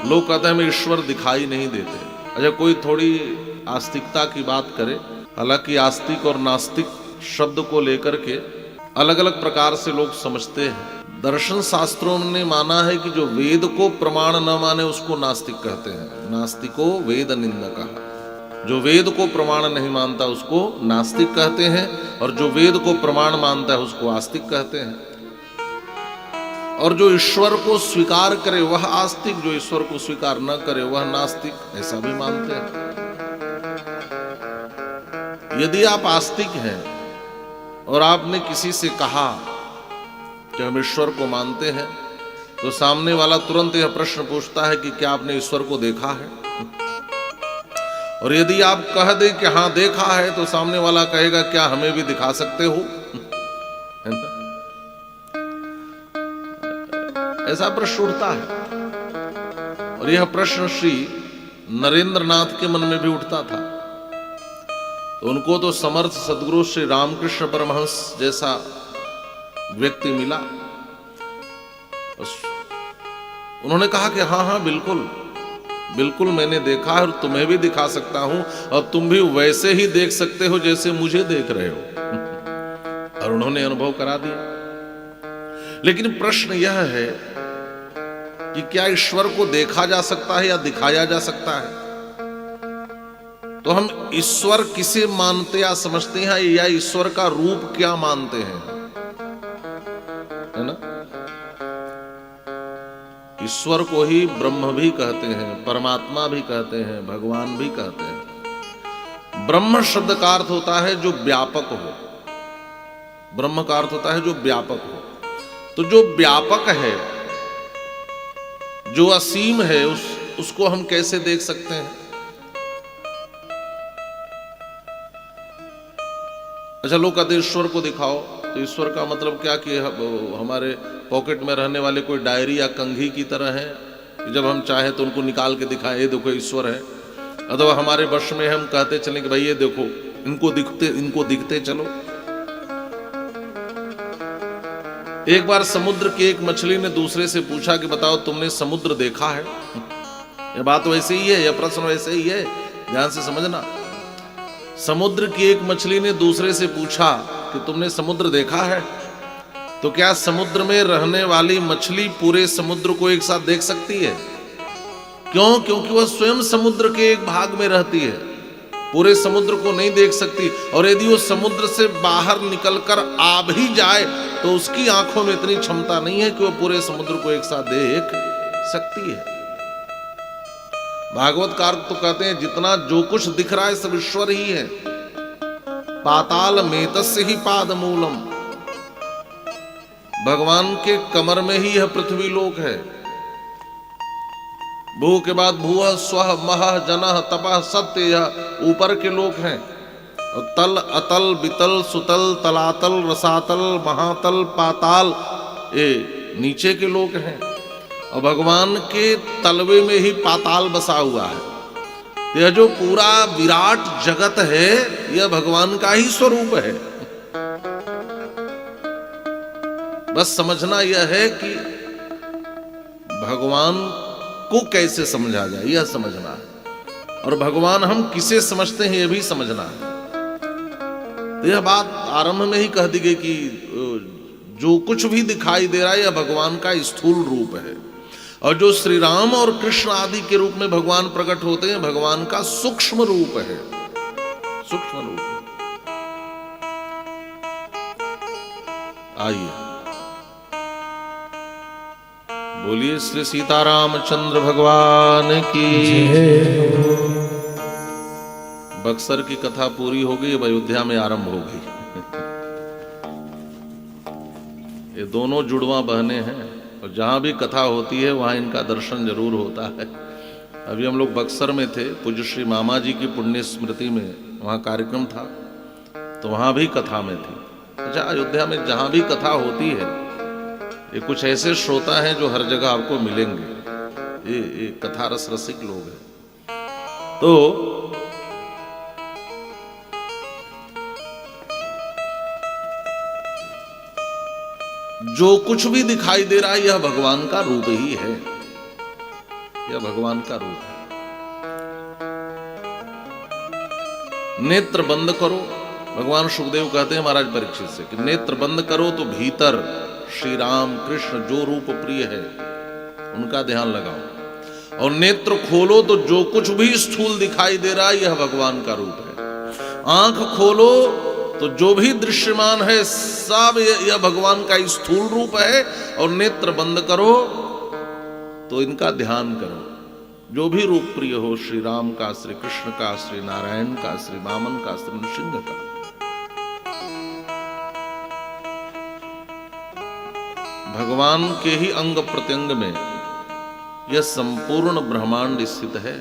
लोग कहते हैं हमें ईश्वर दिखाई नहीं देते। अच्छा, कोई थोड़ी आस्तिकता की बात करे, हालांकि आस्तिक और नास्तिक शब्द को लेकर के अलग अलग प्रकार से लोग समझते हैं। दर्शन शास्त्रों ने माना है कि जो वेद को प्रमाण न माने उसको नास्तिक कहते हैं। नास्तिको वेद निंदकः। जो वेद को प्रमाण नहीं मानता उसको नास्तिक कहते हैं, और जो वेद को प्रमाण मानता है उसको आस्तिक कहते हैं। और जो ईश्वर को स्वीकार करे वह आस्तिक, जो ईश्वर को स्वीकार न करे वह नास्तिक, ऐसा भी मानते हैं। यदि आप आस्तिक हैं और आपने किसी से कहा कि हम ईश्वर को मानते हैं, तो सामने वाला तुरंत यह प्रश्न पूछता है कि क्या आपने ईश्वर को देखा है? और यदि आप कह दें कि हाँ देखा है, तो सामने वाला कहेगा क्या हमें भी दिखा सकते हो? है ना? ऐसा प्रश्न उठता है। और यह प्रश्न श्री नरेंद्र नाथ के मन में भी उठता था। तो उनको तो समर्थ सदगुरु श्री रामकृष्ण परमहंस जैसा व्यक्ति मिला। उन्होंने कहा कि हाँ हाँ बिल्कुल बिल्कुल मैंने देखा है, और तुम्हें भी दिखा सकता हूं, और तुम भी वैसे ही देख सकते हो जैसे मुझे देख रहे हो। और उन्होंने अनुभव करा दिया। लेकिन प्रश्न यह है कि क्या ईश्वर को देखा जा सकता है या दिखाया जा सकता है? तो हम ईश्वर किसे मानते या समझते हैं, या ईश्वर का रूप क्या मानते हैं? है ना? ईश्वर को ही ब्रह्म भी कहते हैं, परमात्मा भी कहते हैं, भगवान भी कहते हैं। ब्रह्म शब्द का अर्थ होता है जो व्यापक हो। ब्रह्म का अर्थ होता है जो व्यापक हो। तो जो व्यापक है, जो असीम है, उसको हम कैसे देख सकते हैं? अच्छा, लोग कहते हैं ईश्वर को दिखाओ। तो ईश्वर का मतलब क्या कि हमारे पॉकेट में रहने वाले कोई डायरी या कंघी की तरह है कि जब हम चाहे तो उनको निकाल के दिखाएं, ये देखो ईश्वर है। अथवा हमारे वश में हम कहते चले कि भाई ये देखो, इनको दिखते चलो। एक बार समुद्र की एक मछली ने दूसरे से पूछा कि बताओ तुमने समुद्र देखा है? यह बात वैसे ही है, यह प्रश्न वैसे ही है, ध्यान से समझना। समुद्र की एक मछली ने दूसरे से पूछा कि तुमने समुद्र देखा है? तो क्या समुद्र में रहने वाली मछली पूरे समुद्र को एक साथ देख सकती है? क्यों? क्योंकि वह स्वयं समुद्र के एक भाग में रहती है, पूरे समुद्र को नहीं देख सकती। और यदि वो समुद्र से बाहर निकलकर आ भी जाए तो उसकी आंखों में इतनी क्षमता नहीं है कि वह पूरे समुद्र को एक साथ देख सकती है। भागवतकार तो कहते हैं जितना जो कुछ दिख रहा है सब ईश्वर ही है। पाताल मेतस्य ही पाद मूलम। भगवान के कमर में ही यह पृथ्वी लोक है। भू के बाद भूः स्वः महः जनः तपः सत्य, यह ऊपर के लोक हैं। तल अतल बितल सुतल तलातल रसातल महातल पाताल, ये नीचे के लोक हैं। और भगवान के तलवे में ही पाताल बसा हुआ है। यह जो पूरा विराट जगत है यह भगवान का ही स्वरूप है। बस समझना यह है कि भगवान को कैसे समझा जाए, यह समझना है। और भगवान हम किसे समझते हैं यह भी समझना है। तो यह बात आरंभ में ही कह दी गई कि जो कुछ भी दिखाई दे रहा है यह भगवान का स्थूल रूप है। और जो श्री राम और कृष्ण आदि के रूप में भगवान प्रकट होते हैं, भगवान का सूक्ष्म रूप है, सूक्ष्म रूप। आइए बोलिए श्री सीतारामचंद्र भगवान की। बक्सर की कथा पूरी हो गई, अब अयोध्या में आरंभ हो गई। ये दोनों जुड़वा बहने हैं, और जहां भी कथा होती है वहां इनका दर्शन जरूर होता है। अभी हम लोग बक्सर में थे, पूज्य श्री मामा जी की पुण्य स्मृति में वहां कार्यक्रम था, तो वहां भी कथा में थी। अच्छा, अयोध्या में जहां भी कथा होती है ये कुछ ऐसे श्रोता हैं जो हर जगह आपको मिलेंगे। ये कथा रस रसिक लोग हैं। तो जो कुछ भी दिखाई दे रहा है यह भगवान का रूप ही है। यह भगवान का रूप है। नेत्र बंद करो, भगवान सुखदेव कहते हैं महाराज परीक्षित से कि नेत्र बंद करो तो भीतर श्री राम कृष्ण जो रूप प्रिय है उनका ध्यान लगाओ, और नेत्र खोलो तो जो कुछ भी स्थूल दिखाई दे रहा है यह भगवान का रूप है। आंख खोलो तो जो भी दृश्यमान है सब यह भगवान का स्थूल रूप है, और नेत्र बंद करो तो इनका ध्यान करो। जो भी रूप प्रिय हो, श्री राम का, श्री कृष्ण का, श्री नारायण का, श्री वामन का, श्री नृसिंह का। भगवान के ही अंग प्रत्यंग में यह संपूर्ण ब्रह्मांड स्थित है।